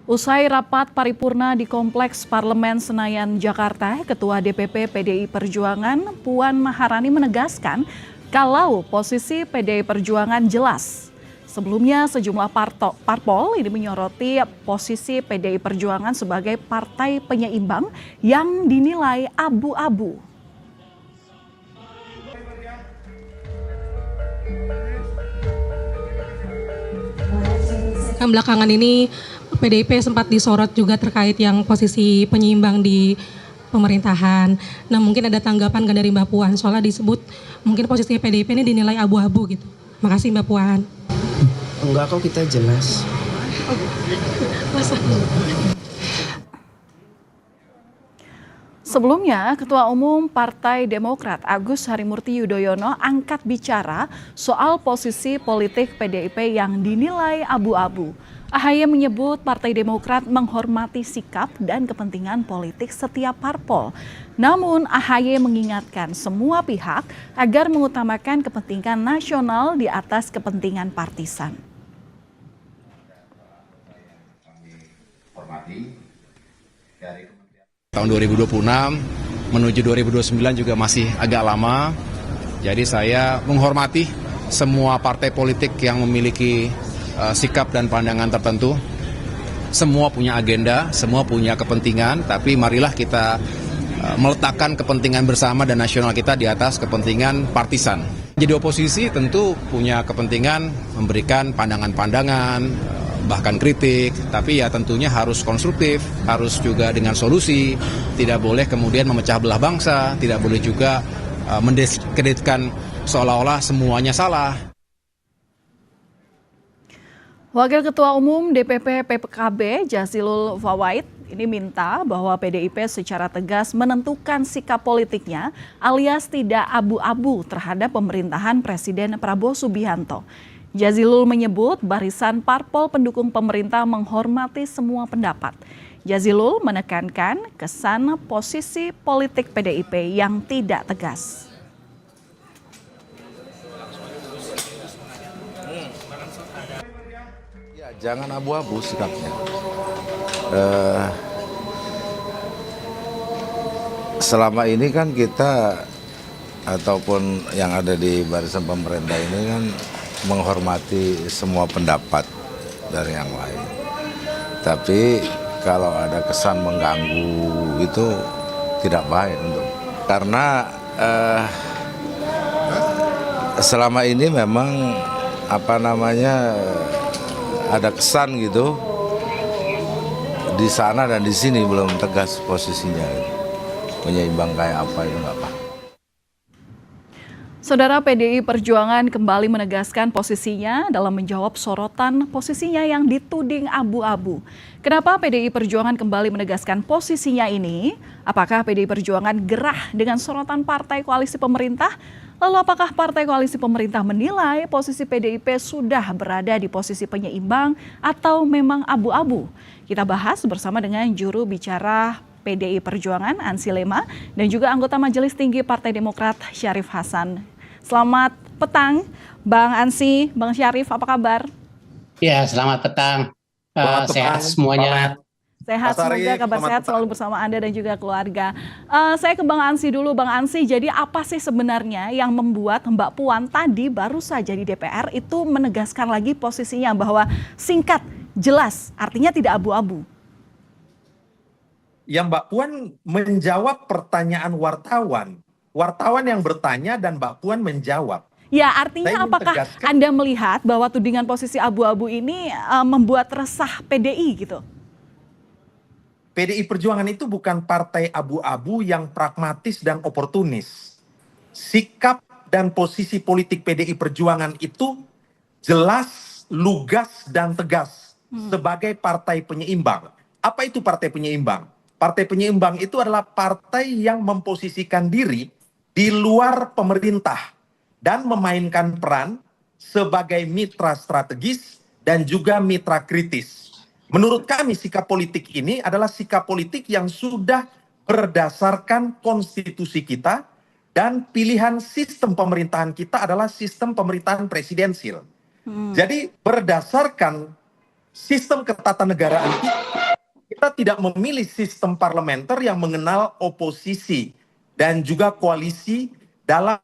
Usai rapat paripurna di Kompleks Parlemen Senayan, Jakarta, Ketua DPP PDI Perjuangan Puan Maharani menegaskan kalau posisi PDI Perjuangan jelas. Sebelumnya sejumlah parpol ini menyoroti posisi PDI Perjuangan sebagai partai penyeimbang yang dinilai abu-abu. Belakangan ini PDIP sempat disorot juga terkait yang posisi penyeimbang di pemerintahan. Nah, mungkin ada tanggapan kan dari Mbak Puan, soalnya disebut mungkin posisi PDIP ini dinilai abu-abu gitu. Makasih Mbak Puan. Enggak kok, kita jelas. Sebelumnya, Ketua Umum Partai Demokrat Agus Harimurti Yudhoyono angkat bicara soal posisi politik PDIP yang dinilai abu-abu. AHY menyebut Partai Demokrat menghormati sikap dan kepentingan politik setiap parpol. Namun AHY mengingatkan semua pihak agar mengutamakan kepentingan nasional di atas kepentingan partisan. Tahun 2026 menuju 2029 juga masih agak lama, jadi saya menghormati semua partai politik yang memiliki sikap dan pandangan tertentu. Semua punya agenda, semua punya kepentingan, tapi marilah kita meletakkan kepentingan bersama dan nasional kita di atas kepentingan partisan. Jadi oposisi tentu punya kepentingan memberikan pandangan-pandangan, bahkan kritik, tapi ya tentunya harus konstruktif, harus juga dengan solusi, tidak boleh kemudian memecah belah bangsa, tidak boleh juga mendiskreditkan seolah-olah semuanya salah. Wakil Ketua Umum DPP PKB Jazilul Fawait ini minta bahwa PDIP secara tegas menentukan sikap politiknya alias tidak abu-abu terhadap pemerintahan Presiden Prabowo Subianto. Jazilul menyebut barisan parpol pendukung pemerintah menghormati semua pendapat. Jazilul menekankan kesan posisi politik PDIP yang tidak tegas. Ya, jangan abu-abu sikapnya. Selama ini kan kita ataupun yang ada di barisan pemerintah ini kan menghormati semua pendapat dari yang lain. Tapi kalau ada kesan mengganggu itu tidak baik karena selama ini memang ada kesan gitu di sana dan di sini belum tegas posisinya. Penyeimbang kayak apa itu nggak apa. Saudara, PDI Perjuangan kembali menegaskan posisinya dalam menjawab sorotan posisinya yang dituding abu-abu. Kenapa PDI Perjuangan kembali menegaskan posisinya ini? Apakah PDI Perjuangan gerah dengan sorotan partai koalisi pemerintah? Lalu apakah partai koalisi pemerintah menilai posisi PDIP sudah berada di posisi penyeimbang atau memang abu-abu? Kita bahas bersama dengan juru bicara PDI Perjuangan Ansy Lema dan juga anggota Majelis Tinggi Partai Demokrat Syarif Hasan. Selamat petang, Bang Ansy, Bang Syarif, apa kabar? Ya, selamat petang. Sehat semuanya. Sehat, semoga kabar sehat selalu bersama Anda dan juga keluarga. Saya ke Bang Ansy dulu, Bang Ansy. Jadi apa sih sebenarnya yang membuat Mbak Puan tadi baru saja di DPR itu menegaskan lagi posisinya bahwa singkat, jelas, artinya tidak abu-abu? Yang Mbak Puan menjawab pertanyaan wartawan. Wartawan yang bertanya dan Mbak Puan menjawab. Ya, artinya apakah Anda melihat bahwa tudingan posisi abu-abu ini membuat resah PDI gitu? PDI Perjuangan itu bukan partai abu-abu yang pragmatis dan oportunis. Sikap dan posisi politik PDI Perjuangan itu jelas, lugas, dan tegas sebagai partai penyeimbang. Apa itu partai penyeimbang? Partai penyeimbang itu adalah partai yang memposisikan diri di luar pemerintah dan memainkan peran sebagai mitra strategis dan juga mitra kritis. Menurut kami sikap politik ini adalah sikap politik yang sudah berdasarkan konstitusi kita dan pilihan sistem pemerintahan kita adalah sistem pemerintahan presidensil. Jadi berdasarkan sistem ketatanegaraan kita, kita tidak memilih sistem parlementer yang mengenal oposisi dan juga koalisi dalam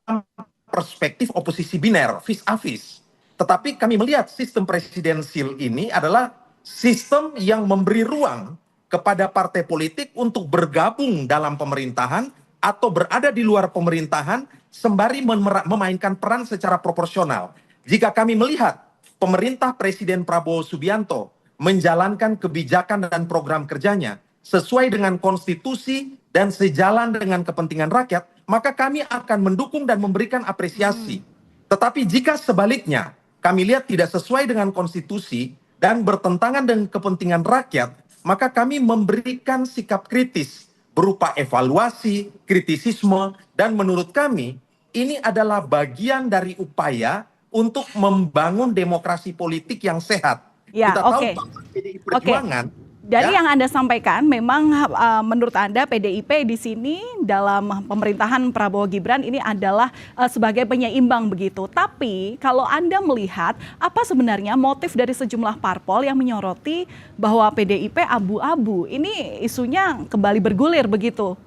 perspektif oposisi biner, vis a vis. Tetapi kami melihat sistem presidensil ini adalah sistem yang memberi ruang kepada partai politik untuk bergabung dalam pemerintahan atau berada di luar pemerintahan sembari memainkan peran secara proporsional. Jika kami melihat pemerintah Presiden Prabowo Subianto menjalankan kebijakan dan program kerjanya sesuai dengan konstitusi dan sejalan dengan kepentingan rakyat, maka kami akan mendukung dan memberikan apresiasi. Tetapi jika sebaliknya kami lihat tidak sesuai dengan konstitusi dan bertentangan dengan kepentingan rakyat, maka kami memberikan sikap kritis berupa evaluasi, kritisisme, dan menurut kami ini adalah bagian dari upaya untuk membangun demokrasi politik yang sehat. Ya, Kita tahu bahwa PDI Perjuangan Dari yang Anda sampaikan, memang menurut Anda PDIP di sini dalam pemerintahan Prabowo Gibran ini adalah sebagai penyeimbang begitu. Tapi kalau Anda melihat apa sebenarnya motif dari sejumlah parpol yang menyoroti bahwa PDIP abu-abu, ini isunya kembali bergulir begitu,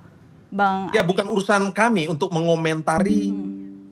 Bang? Ya, bukan urusan kami untuk mengomentari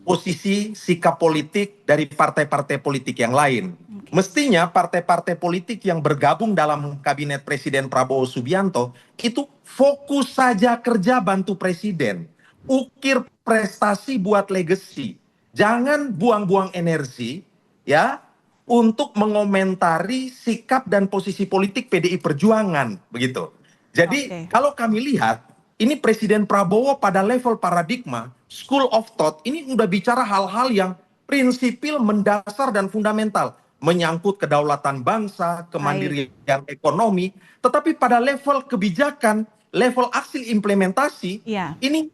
posisi sikap politik dari partai-partai politik yang lain. Mestinya partai-partai politik yang bergabung dalam kabinet Presiden Prabowo Subianto itu fokus saja kerja bantu presiden, ukir prestasi buat legacy. Jangan buang-buang energi ya untuk mengomentari sikap dan posisi politik PDI Perjuangan begitu. Jadi kalau kami lihat ini Presiden Prabowo pada level paradigma, school of thought ini udah bicara hal-hal yang prinsipil, mendasar dan fundamental. Menyangkut kedaulatan bangsa, kemandirian ekonomi, tetapi pada level kebijakan, level aksi implementasi, ini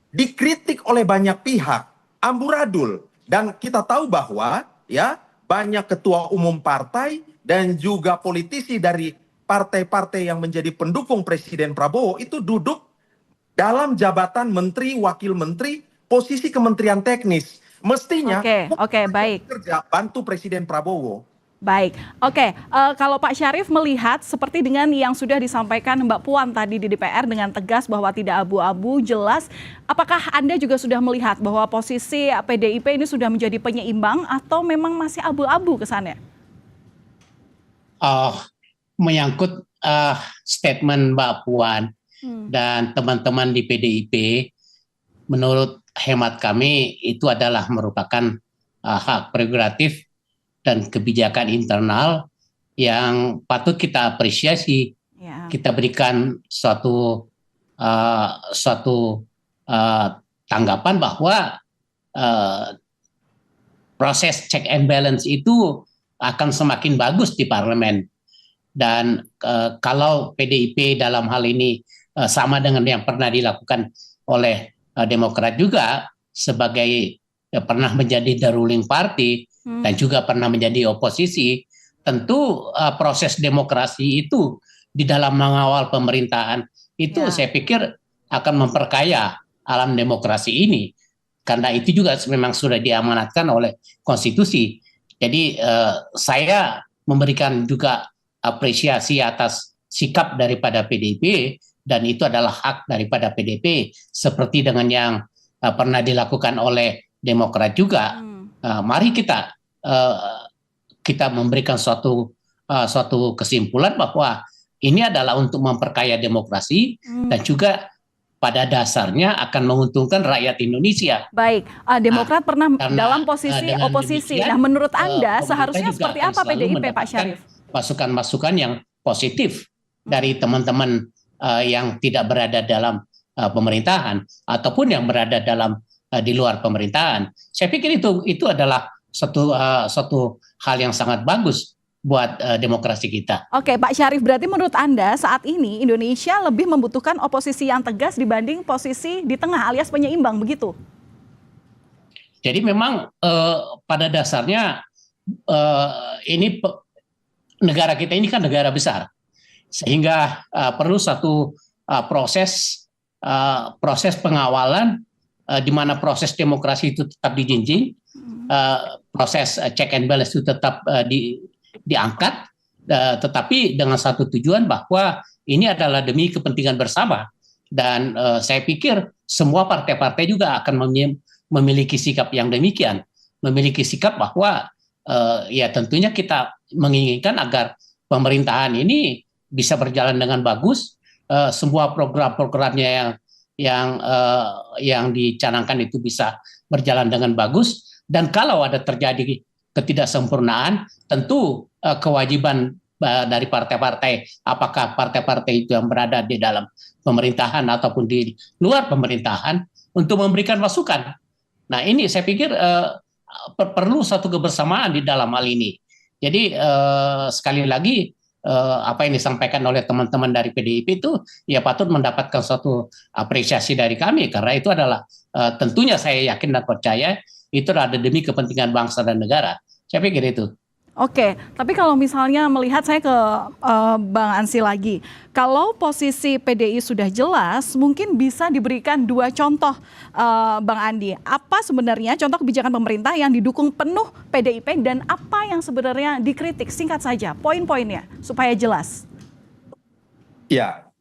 dikritik oleh banyak pihak, amburadul. Dan kita tahu bahwa ya banyak ketua umum partai dan juga politisi dari partai-partai yang menjadi pendukung Presiden Prabowo itu duduk dalam jabatan menteri, wakil menteri, posisi kementerian teknis. Mestinya baik. Kerja bantu Presiden Prabowo. Baik, kalau Pak Syarif melihat seperti dengan yang sudah disampaikan Mbak Puan tadi di DPR dengan tegas bahwa tidak abu-abu, jelas. Apakah Anda juga sudah melihat bahwa posisi PDIP ini sudah menjadi penyeimbang atau memang masih abu-abu kesannya? Menyangkut statement Mbak Puan dan teman-teman di PDIP, menurut hemat kami itu adalah merupakan hak prerogatif dan kebijakan internal yang patut kita apresiasi. Kita berikan suatu tanggapan bahwa proses check and balance itu akan semakin bagus di parlemen. Dan kalau PDIP dalam hal ini sama dengan yang pernah dilakukan oleh Demokrat juga sebagai pernah menjadi the ruling party dan juga pernah menjadi oposisi, tentu proses demokrasi itu di dalam mengawal pemerintahan itu saya pikir akan memperkaya alam demokrasi ini, karena itu juga memang sudah diamanatkan oleh konstitusi. Jadi saya memberikan juga apresiasi atas sikap daripada PDIP, dan itu adalah hak daripada PDIP seperti dengan yang pernah dilakukan oleh Demokrat juga. Mari kita memberikan suatu kesimpulan bahwa ini adalah untuk memperkaya demokrasi dan juga pada dasarnya akan menguntungkan rakyat Indonesia. Baik, Demokrat pernah dalam posisi oposisi. Nah, menurut Anda seharusnya seperti apa PDIP, Pak Syarif? Masukan-masukan yang positif dari teman-teman yang tidak berada dalam pemerintahan ataupun yang berada di luar pemerintahan. Saya pikir itu adalah satu hal yang sangat bagus buat demokrasi kita. Oke, Pak Syarif, berarti menurut Anda saat ini Indonesia lebih membutuhkan oposisi yang tegas dibanding posisi di tengah alias penyeimbang, begitu? Jadi memang pada dasarnya ini negara kita ini kan negara besar, sehingga perlu satu proses pengawalan di mana proses demokrasi itu tetap dijinjing, proses check and balance itu tetap diangkat, tetapi dengan satu tujuan bahwa ini adalah demi kepentingan bersama. Dan saya pikir semua partai-partai juga akan memiliki sikap yang demikian, memiliki sikap bahwa ya tentunya kita menginginkan agar pemerintahan ini bisa berjalan dengan bagus, semua program-programnya yang dicanangkan itu bisa berjalan dengan bagus, dan kalau ada terjadi ketidaksempurnaan, tentu kewajiban dari partai-partai, apakah partai-partai itu yang berada di dalam pemerintahan ataupun di luar pemerintahan, untuk memberikan masukan. Nah, ini saya pikir perlu satu kebersamaan di dalam hal ini. Jadi sekali lagi apa yang disampaikan oleh teman-teman dari PDIP itu ya patut mendapatkan suatu apresiasi dari kami, karena itu adalah tentunya saya yakin dan percaya itu ada demi kepentingan bangsa dan negara. Saya pikir itu. Oke, tapi kalau misalnya melihat, saya ke Bang Ansy lagi. Kalau posisi PDI sudah jelas, mungkin bisa diberikan 2 contoh, Bang Andi. Apa sebenarnya contoh kebijakan pemerintah yang didukung penuh PDIP dan apa yang sebenarnya dikritik? Singkat saja, poin-poinnya supaya jelas. Ya,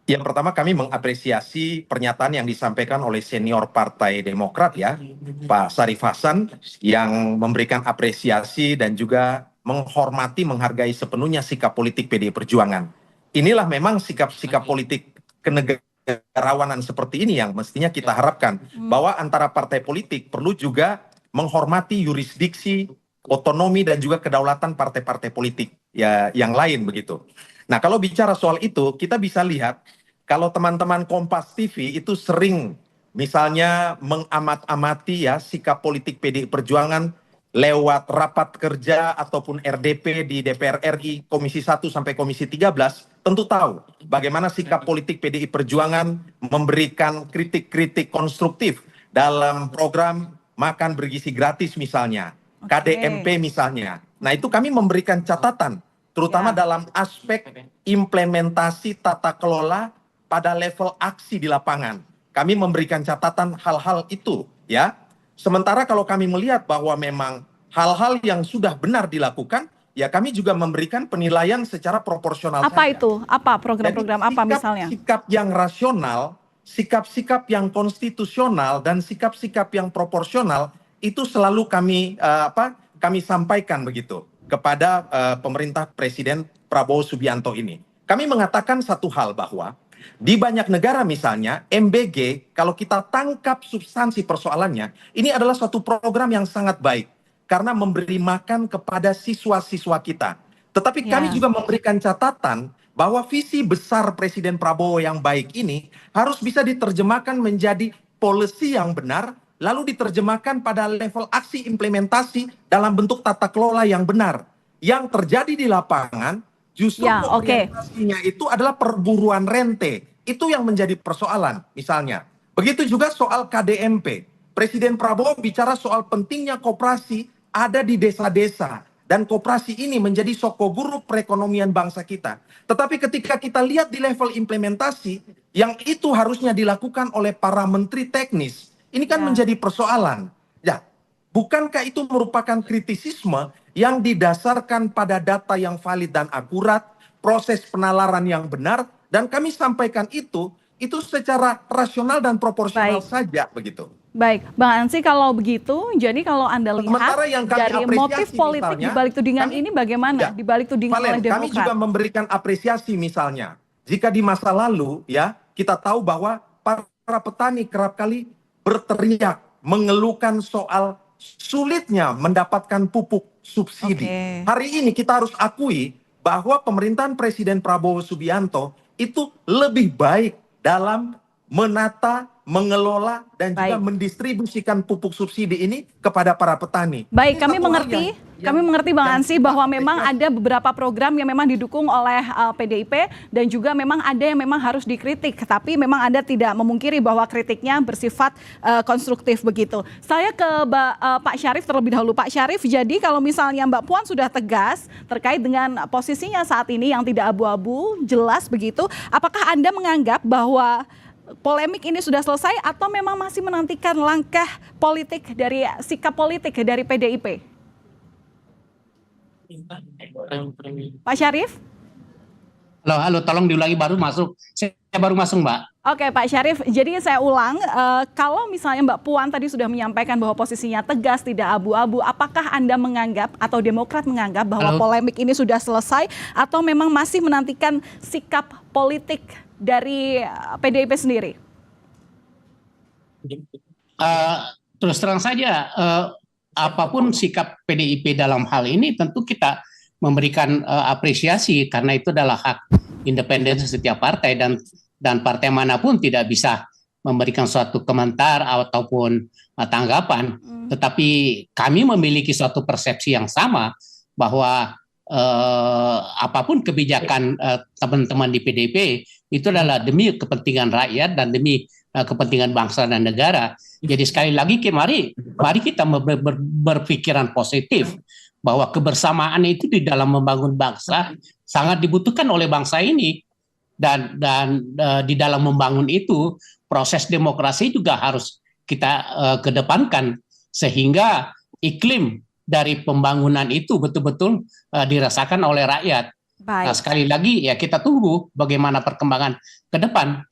yang pertama kami mengapresiasi pernyataan yang disampaikan oleh senior Partai Demokrat ya, Pak Syarif Hasan, yang memberikan apresiasi dan juga menghormati, menghargai sepenuhnya sikap politik PDI Perjuangan. Inilah memang sikap-sikap politik kenegarawanan seperti ini yang mestinya kita harapkan, bahwa antara partai politik perlu juga menghormati yurisdiksi, otonomi dan juga kedaulatan partai-partai politik ya yang lain begitu. Nah, kalau bicara soal itu, kita bisa lihat kalau teman-teman Kompas TV itu sering misalnya mengamat-amati ya sikap politik PDI Perjuangan lewat rapat kerja ataupun RDP di DPR RI Komisi 1 sampai Komisi 13, tentu tahu bagaimana sikap politik PDI Perjuangan memberikan kritik-kritik konstruktif dalam program makan bergizi gratis misalnya, KDMP misalnya. Nah, itu kami memberikan catatan terutama dalam aspek implementasi tata kelola pada level aksi di lapangan. Kami memberikan catatan hal-hal itu ya. Sementara kalau kami melihat bahwa memang hal-hal yang sudah benar dilakukan, ya kami juga memberikan penilaian secara proporsional. Apa saja. itu? Apa program-program apa misalnya? Sikap yang rasional, sikap-sikap yang konstitusional dan sikap-sikap yang proporsional itu selalu kami sampaikan begitu kepada pemerintah Presiden Prabowo Subianto ini. Kami mengatakan satu hal bahwa di banyak negara misalnya, MBG, kalau kita tangkap substansi persoalannya, ini adalah suatu program yang sangat baik. Karena memberi makan kepada siswa-siswa kita. Tetapi kami juga memberikan catatan bahwa visi besar Presiden Prabowo yang baik ini harus bisa diterjemahkan menjadi policy yang benar, lalu diterjemahkan pada level aksi implementasi dalam bentuk tata kelola yang benar. Yang terjadi di lapangan, justru implementasinya itu adalah perburuan rente. Itu yang menjadi persoalan misalnya. Begitu juga soal KDMP. Presiden Prabowo bicara soal pentingnya koperasi ada di desa-desa. Dan koperasi ini menjadi sokoguru perekonomian bangsa kita. Tetapi ketika kita lihat di level implementasi, yang itu harusnya dilakukan oleh para menteri teknis. Ini kan menjadi persoalan. Ya, bukankah itu merupakan kritisisme yang didasarkan pada data yang valid dan akurat, proses penalaran yang benar, dan kami sampaikan itu secara rasional dan proporsional saja begitu. Baik, Bang Ansy, kalau begitu, jadi kalau Anda lihat dari motif politik di balik tudingan ini bagaimana? Di balik tudingan oleh Demokrat. Kami juga memberikan apresiasi misalnya. Jika di masa lalu ya kita tahu bahwa para petani kerap kali berteriak, mengeluhkan soal sulitnya mendapatkan pupuk subsidi. Hari ini kita harus akui bahwa pemerintahan Presiden Prabowo Subianto itu lebih baik dalam menata, mengelola, dan juga mendistribusikan pupuk subsidi ini kepada para petani. Baik, kami mengerti Bang Ansy bahwa memang ada beberapa program yang memang didukung oleh PDIP dan juga memang ada yang memang harus dikritik. Tapi memang Anda tidak memungkiri bahwa kritiknya bersifat konstruktif begitu. Saya ke Pak Syarif terlebih dahulu. Pak Syarif, jadi kalau misalnya Mbak Puan sudah tegas terkait dengan posisinya saat ini yang tidak abu-abu, jelas begitu, apakah Anda menganggap bahwa polemik ini sudah selesai atau memang masih menantikan langkah politik dari sikap politik dari PDIP? Pak Syarif? Halo, tolong diulangi, baru masuk. Saya baru masuk, Mbak. Oke Pak Syarif, jadi saya ulang, kalau misalnya Mbak Puan tadi sudah menyampaikan bahwa posisinya tegas, tidak abu-abu, apakah Anda menganggap atau Demokrat menganggap bahwa Halo. polemik ini sudah selesai atau memang masih menantikan sikap politik dari PDIP sendiri? Terus terang saja, apapun sikap PDIP dalam hal ini tentu kita memberikan apresiasi karena itu adalah hak independensi setiap partai dan partai manapun tidak bisa memberikan suatu komentar ataupun tanggapan. Tetapi kami memiliki suatu persepsi yang sama bahwa apapun kebijakan teman-teman di PDIP itu adalah demi kepentingan rakyat dan demi kepentingan bangsa dan negara. Jadi sekali lagi mari kita berpikiran positif bahwa kebersamaan itu di dalam membangun bangsa sangat dibutuhkan oleh bangsa ini dan di dalam membangun itu proses demokrasi juga harus kita kedepankan sehingga iklim dari pembangunan itu betul-betul dirasakan oleh rakyat. Nah, sekali lagi ya kita tunggu bagaimana perkembangan ke depan.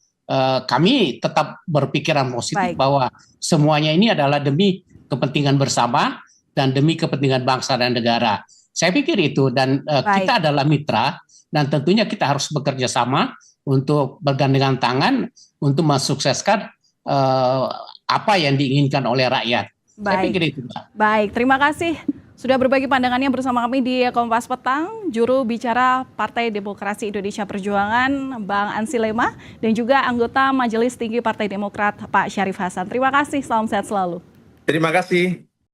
Kami tetap berpikiran positif bahwa semuanya ini adalah demi kepentingan bersama dan demi kepentingan bangsa dan negara. Saya pikir itu dan kita adalah mitra dan tentunya kita harus bekerja sama untuk bergandengan tangan untuk mensukseskan apa yang diinginkan oleh rakyat. Saya pikir itu, Mbak. Baik, terima kasih sudah berbagi pandangannya bersama kami di Kompas Petang, juru bicara Partai Demokrasi Indonesia Perjuangan, Bang Ansi Lema, dan juga anggota Majelis Tinggi Partai Demokrat, Pak Syarif Hasan. Terima kasih, salam sehat selalu. Terima kasih.